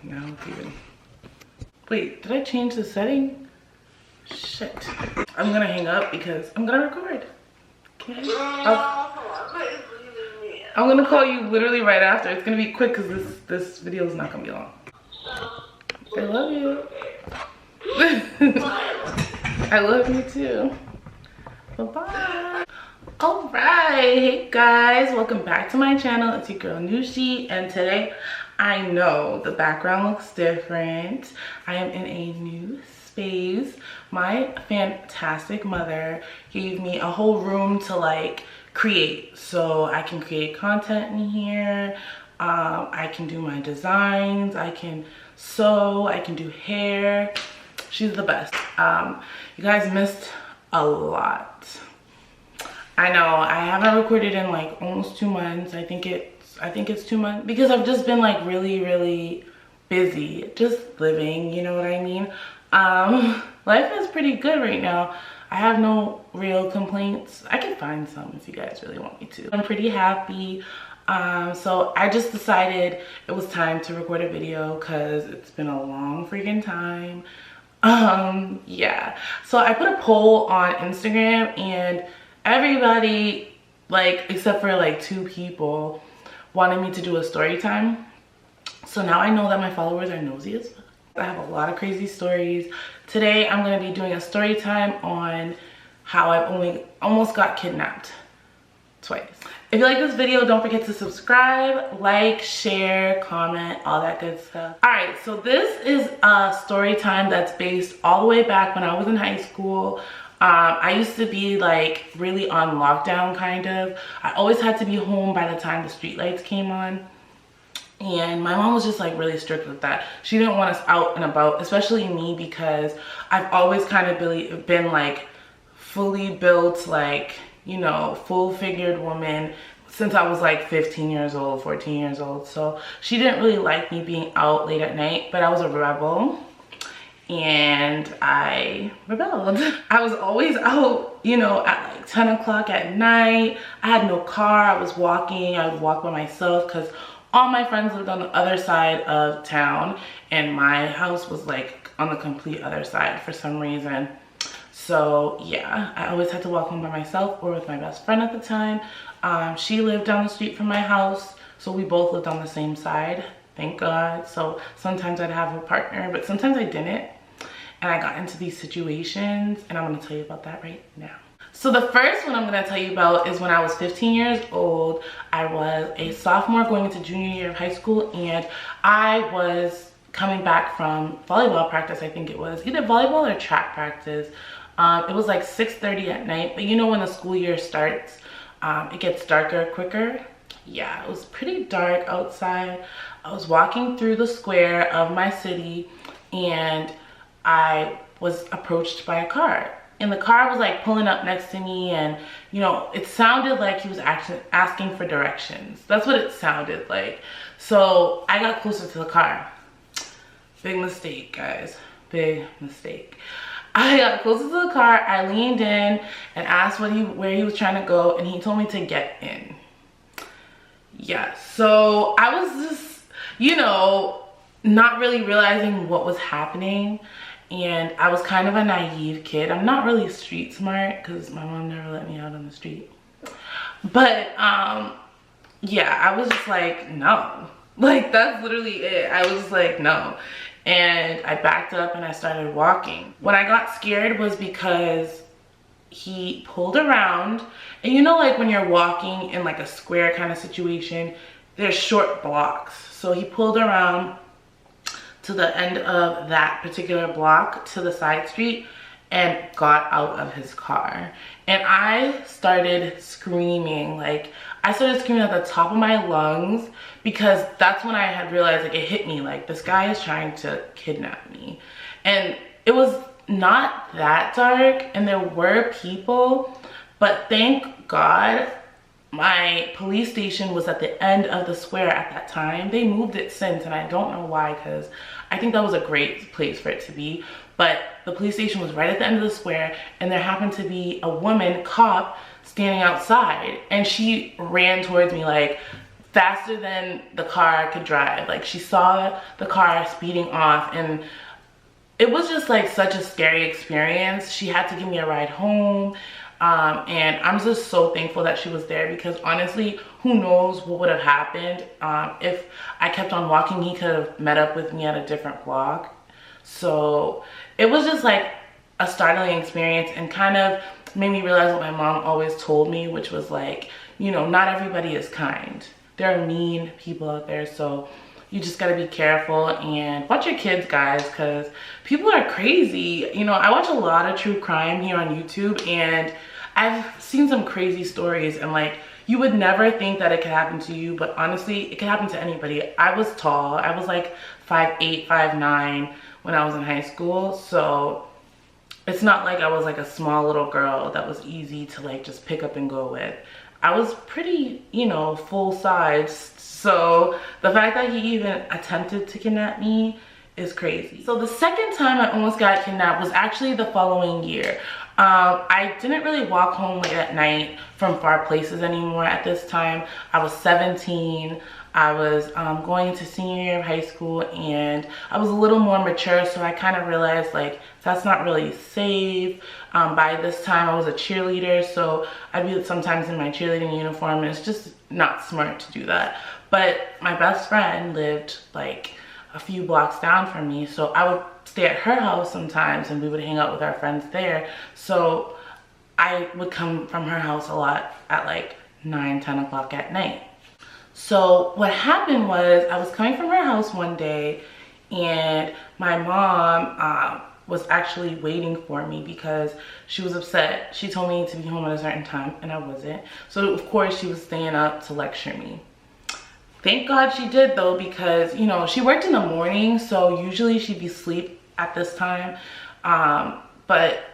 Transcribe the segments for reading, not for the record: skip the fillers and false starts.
now it's even. Wait, did I change the setting? Shit. I'm gonna hang up because I'm gonna record. Okay? I'm gonna call you literally right after. It's gonna be quick because this video is not gonna be long. I love you. I love you too. Bye-bye. All right, hey guys, welcome back to my channel. It's your girl Noushie, and today I know the background looks different. I am in a new space. My fantastic mother gave me a whole room to like create, so I can create content in here. I can do my designs, I can sew, I can do hair. She's the best. You guys missed a lot. I know I haven't recorded in like almost 2 months. I think it's 2 months because I've just been like really busy just living, you know what I mean. Life is pretty good right now. I have no real complaints. I can find some if you guys really want me to. I'm pretty happy. So I just decided it was time to record a video because it's been a long freaking time. Yeah, so I put a poll on Instagram and everybody, like except for like 2 people, wanted me to do a story time. So now I know that my followers are nosy as fuck. I have a lot of crazy stories. Today I'm going to be doing a story time on how I almost got kidnapped twice. If you like this video, don't forget to subscribe, like, share, comment, all that good stuff. All right, so this is a story time that's based all the way back when I was in high school. I used to be like really on lockdown kind of. I always had to be home by the time the street lights came on. And my mom was just like really strict with that. She didn't want us out and about, especially me, because I've always kind of been like fully built, like, you know, full-figured woman since I was like 15 years old, 14 years old. So she didn't really like me being out late at night, but I was a rebel and I rebelled. I was always out, you know, at like 10 o'clock at night. I had no car. I was walking. I would walk by myself because all my friends lived on the other side of town and my house was like on the complete other side for some reason. So yeah, I always had to walk home by myself or with my best friend at the time. She lived down the street from my house, so we both lived on the same side, thank God. So sometimes I'd have a partner, but sometimes I didn't. And I got into these situations, and I'm gonna tell you about that right now. So the first one I'm gonna tell you about is when I was 15 years old. I was a sophomore going into junior year of high school, and I was coming back from volleyball practice. I think it was either volleyball or track practice. It was like 6:30 at night, but you know when the school year starts, it gets darker quicker. Yeah, it was pretty dark outside. I was walking through the square of my city and I was approached by a car. And the car was like pulling up next to me, and you know, it sounded like he was actually asking for directions. That's what it sounded like. So I got closer to the car. Big mistake, guys, big mistake. I got closer to the car, I leaned in and asked where he was trying to go, and he told me to get in. Yeah, so I was just, you know, not really realizing what was happening, and I was kind of a naive kid. I'm not really street smart because my mom never let me out on the street. But yeah, I was just like, no. Like, that's literally it. I was just like, no. And I backed up and I started walking. When I got scared was because he pulled around, and you know, like when you're walking in like a square kind of situation, there's short blocks. So he pulled around to the end of that particular block to the side street and got out of his car. And I started screaming. Like, I started screaming at the top of my lungs because that's when I had realized, like, it hit me, like, this guy is trying to kidnap me. And it was not that dark and there were people, but thank God my police station was at the end of the square at that time. They moved it since, and I don't know why, because I think that was a great place for it to be. But the police station was right at the end of the square, and there happened to be a woman cop standing outside, and she ran towards me like faster than the car could drive. Like, she saw the car speeding off, and it was just like such a scary experience. She had to give me a ride home. And I'm just so thankful that she was there, because honestly, who knows what would have happened. If I kept on walking, he could have met up with me at a different block. So it was just like a startling experience, and kind of made me realize what my mom always told me, which was like, you know, not everybody is kind. There are mean people out there, so you just gotta be careful and watch your kids, guys, because people are crazy. You know, I watch a lot of true crime here on YouTube, and I've seen some crazy stories, and like, you would never think that it could happen to you, but honestly, it could happen to anybody. I was tall. I was like 5'8", 5'9" when I was in high school, so it's not like I was like a small little girl that was easy to like just pick up and go with. I was pretty, you know, full size. So the fact that he even attempted to kidnap me is crazy. So the second time I almost got kidnapped was actually the following year. I didn't really walk home late at night from far places anymore at this time. I was 17. I was going into senior year of high school, and I was a little more mature, so I kind of realized like that's not really safe. By this time I was a cheerleader, so I'd be sometimes in my cheerleading uniform, and it's just not smart to do that. But my best friend lived like a few blocks down from me, so I would stay at her house sometimes, and we would hang out with our friends there. So I would come from her house a lot at like 9, 10 o'clock at night. So what happened was, I was coming from her house one day, and my mom was actually waiting for me because she was upset. She told me to be home at a certain time, and I wasn't. So of course she was staying up to lecture me. Thank God she did, though, because, you know, she worked in the morning, so usually she'd be asleep at this time. But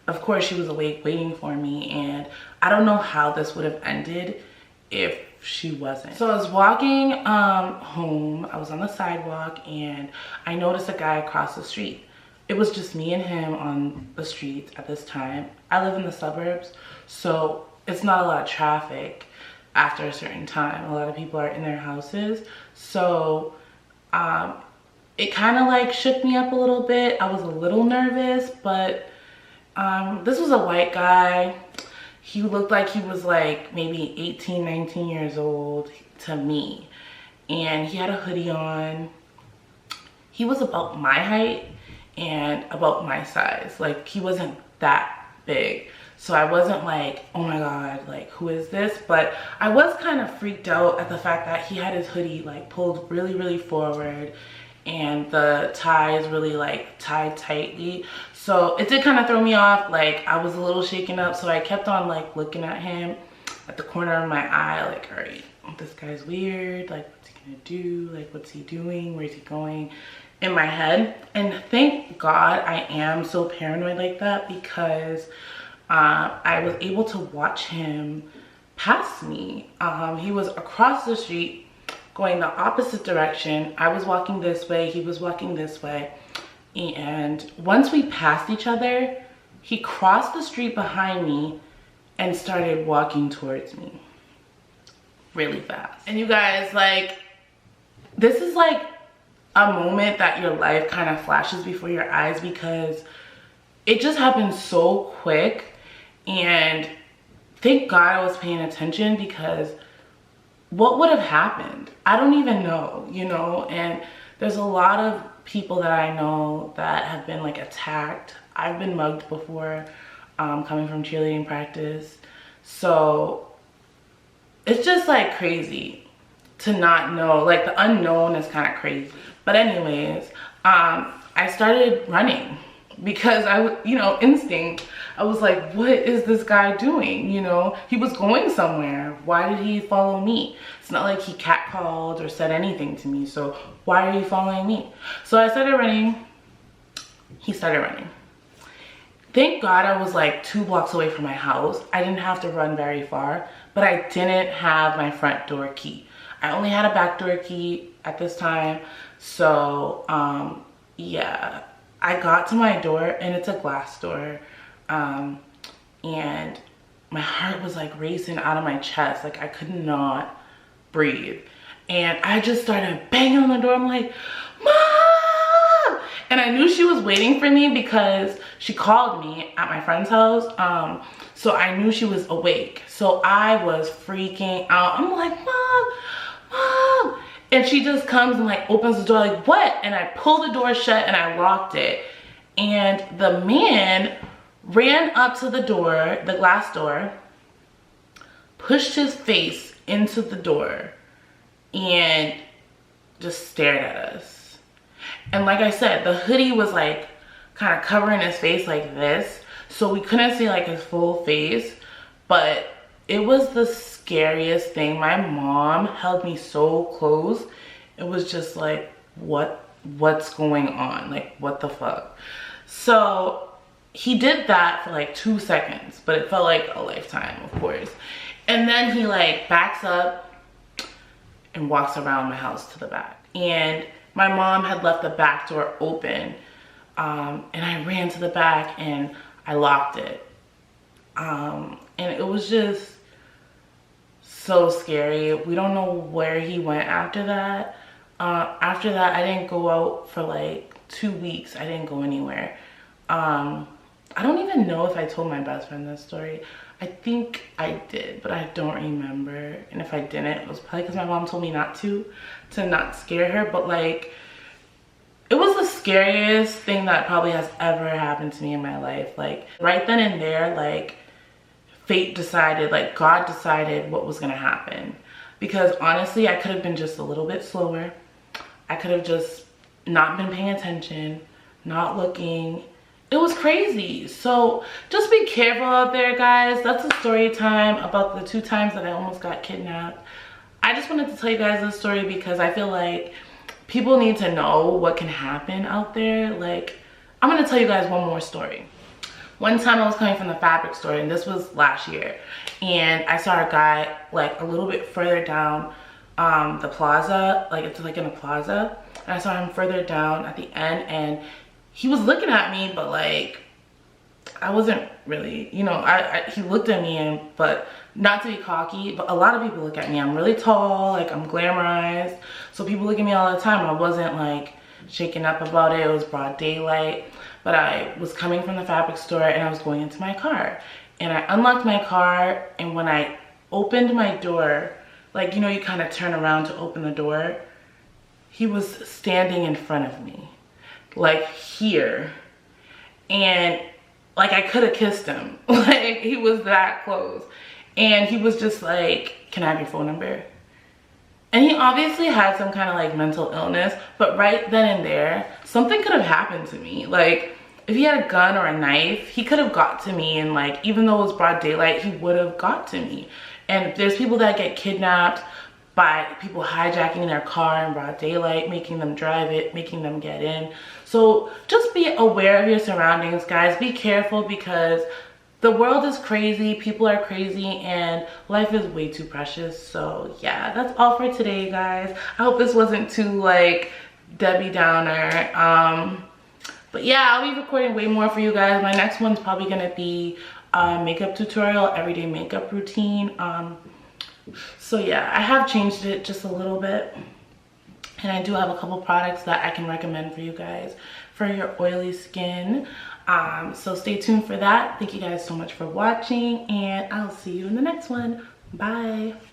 of course she was awake waiting for me, and I don't know how this would have ended if she wasn't. So I was walking home. I was on the sidewalk, and I noticed a guy across the street. It was just me and him on the streets at this time. I live in the suburbs, so it's not a lot of traffic after a certain time. A lot of people are in their houses, so it kind of like shook me up a little bit. I was a little nervous, but this was a white guy. He looked like he was like maybe 18, 19 years old to me, and he had a hoodie on. He was about my height and about my size. Like, he wasn't that big, so I wasn't like, oh my god, like, who is this? But I was kind of freaked out at the fact that he had his hoodie like pulled really forward, and the ties really like tied tightly. So it did kind of throw me off. Like, I was a little shaken up, so I kept on like looking at him at the corner of my eye, like, all right, this guy's weird, like, what's he gonna do? Like, what's he doing? Where's he going? In my head. And thank God I am so paranoid like that, because I was able to watch him pass me. He was across the street going the opposite direction. I was walking this way, he was walking this way, and once we passed each other, he crossed the street behind me and started walking towards me really fast. And you guys, like, this is like a moment that your life kind of flashes before your eyes, because it just happened so quick. And thank God I was paying attention, because what would have happened? I don't even know, you know. And there's a lot of people that I know that have been like attacked. I've been mugged before, coming from cheerleading practice. So it's just like crazy to not know. Like, the unknown is kind of crazy. But anyways, I started running, because you know, instinct. I was like, what is this guy doing? You know, he was going somewhere. Why did he follow me? It's not like he catcalled or said anything to me, so why are you following me? So I started running. He started running. Thank God I was like 2 blocks away from my house. I didn't have to run very far, but I didn't have my front door key. I only had a back door key at this time. So yeah, I got to my door, and it's a glass door, and my heart was like racing out of my chest. Like, I could not breathe. And I just started banging on the door. I'm like, Mom! And I knew she was waiting for me because she called me at my friend's house. So I knew she was awake. So I was freaking out. I'm like, Mom, Mom. And she just comes and like opens the door like, what? And I pulled the door shut and I locked it. And the man ran up to the door, the glass door, pushed his face into the door and just stared at us. And like I said, the hoodie was like kind of covering his face like this, so we couldn't see like his full face, but it was the scariest thing. My mom held me so close. It was just like, what's going on? Like, what the fuck? So he did that for like 2 seconds, but it felt like a lifetime, of course. And then he like backs up and walks around my house to the back. And my mom had left the back door open. And I ran to the back and I locked it. And it was just so scary. We don't know where he went after that. After that, I didn't go out for like 2 weeks. I didn't go anywhere. I don't even know if I told my best friend this story. I think I did, but I don't remember. And if I didn't, it was probably because my mom told me not to not scare her. But like, it was the scariest thing that probably has ever happened to me in my life. Like right then and there, like fate decided, like God decided what was gonna happen. Because honestly, I could have been just a little bit slower. I could have just not been paying attention, not looking. It was crazy. So just be careful out there, guys. That's a story time about the 2 times that I almost got kidnapped. I just wanted to tell you guys this story because I feel like people need to know what can happen out there. Like, I'm gonna tell you guys one more story. One time I was coming from the fabric store, and this was last year, and I saw a guy like a little bit further down the plaza, like it's like in a plaza, and I saw him further down at the end, and he was looking at me, but like I wasn't really, you know, he looked at me, and but not to be cocky, but a lot of people look at me. I'm really tall, like I'm glamorized, so people look at me all the time. I wasn't like shaken up about it. It was broad daylight, but I was coming from the fabric store and I was going into my car, and I unlocked my car, and when I opened my door, like, you know, you kind of turn around to open the door, he was standing in front of me, like here, and like I could have kissed him. Like he was that close, and he was just like, can I have your phone number? And he obviously had some kind of like mental illness, but right then and there, something could have happened to me. Like if he had a gun or a knife, he could have got to me, and like even though it was broad daylight, he would have got to me. And there's people that get kidnapped by people hijacking their car in broad daylight, making them drive it, making them get in. So just be aware of your surroundings, guys. Be careful, because the world is crazy, people are crazy, and life is way too precious. So yeah, that's all for today, guys. I hope this wasn't too like Debbie Downer. But yeah, I'll be recording way more for you guys. My next one's probably gonna be a makeup tutorial, everyday makeup routine. So yeah, I have changed it just a little bit, and I do have a couple products that I can recommend for you guys for your oily skin. So stay tuned for that. Thank you guys so much for watching, and I'll see you in the next one. Bye.